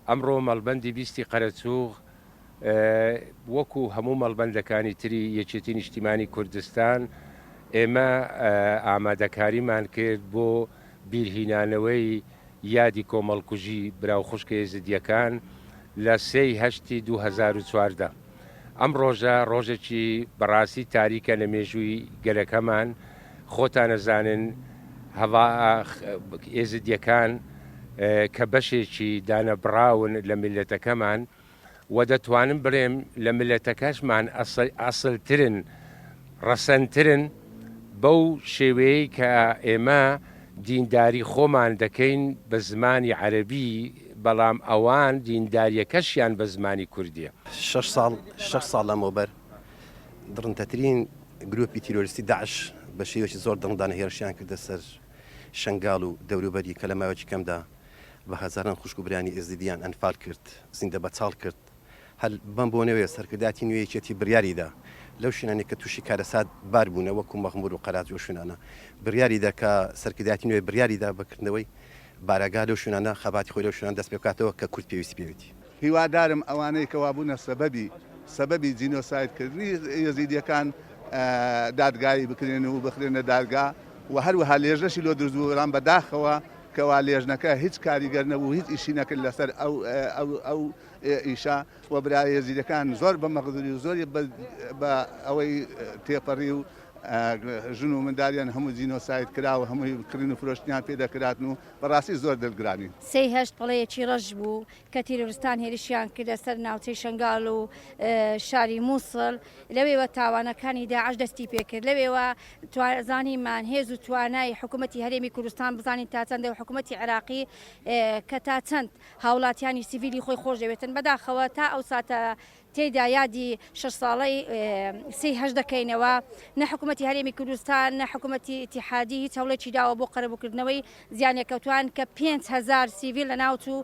ئەمڕۆ مەڵبەندی بیستی قەرەچووغ وەکو هەموو مەڵبەندەکانی تری یەکێتی نیشتیمانی کوردستان ئێمە ئامادەکاریمان کرد بۆ بیرهینانەوەی یادی کۆمەڵکوژی براو خوشکە ێزیدیەکان لە 3 2014. ئەم ڕۆژە ڕۆژێکی بەڕاستی تاریکە لە مێژووی گەلەکەمان. خۆتان نەزانن ئێزیدیەکان کە بەشێکی دانەبراون لە میلەتەکەمان و دەتوانم بڵێم لە میلەتەکەشمان ئەسڵترن، ڕەسەنترن بەو شێوەیەی کە ئێمە دینداری خۆمان دەکەین بە زمانی عەرەبی، بەڵام ئەوان دینداریەکەشیان بە زمانی کوردیە. 6 ساڵ لەمەوبەر دڕنتەترین گروپی تیرۆریستی داعش بە شێوەیەکی زۆر دڵدانە هێرشیان کردە سەر شنگال و دەوروبەری کە لە ماوەیەکی کەمدا بە هەزاران خوشک و برانی ئێزیدیان ئەنفال کرد، زیندە بەچاڵ کرد. هەل بەم بۆ نەوەیە سەرکرداتی نوێیەکێتی بڕیاریدا لەو شوێنانی کە تووشی کارەسات بار بوونە وەکو مەخمور و قەراج و شوێنانە بڕیاریدا کە سەرکرداتی نوێی بڕیاریدا بەکردنەوەی بارەگا لەو شوێنانە خەباتی خۆی لەو شوێنان دەست پێ بکاتەوە کە کورد پێویستی پێویستی. هیوادارم ئەوانەی کەوا بوونە سەبەبی جینۆسایدکردنی یەزیدیەکان دادگایی بکرێن و بخرێنە دادگا و هەروەها لێژەشی لۆ دروستبوو بەداخەوە کەوا لێژنەکە هیچ کاریگەر نەبوو، هیچ ئیشی نەکرد لەسەر ئەو ئیشا و برای یەزیدەکان زۆر بە مەغدوری و زۆری بە ئەوەی تێپەڕی و ژن و منداریان هەموو جینۆساید کراوە، هەمووی کردن و فرۆشتیان پێدەکراتن و بەڕاستی زۆر دڵگرانی. 3 پڵەیەکی ڕەش بوو کە تیرۆریستان هێرشیان کردە سەر ناوچەی شنگال و شاری مووسڵ. لەوێوە تاوانەکانی داعش دەستی پێکرد، لەوێوە زانیمان هێز و توانای حکوومەتی هەرێمی کوردستان بزانین تا چەندە و حکوومەتی عێراقی کە تا چەند هاوڵاتیانی سیڤیلی خۆی خۆش دەوێتن. بەداخەوە تا ئەو ساتە تێدا یادی 6 ساڵەی 3 دەکەینەوە، نە حکوومەتی هەرێمی کوردستان نە حکوومەتی ئیتیحادی هیچ هەوڵێکی داوە بۆ قەرەبووکردنەوەی زیانێکەوتوان کە 5,000 سیڤیل لە ناوچ و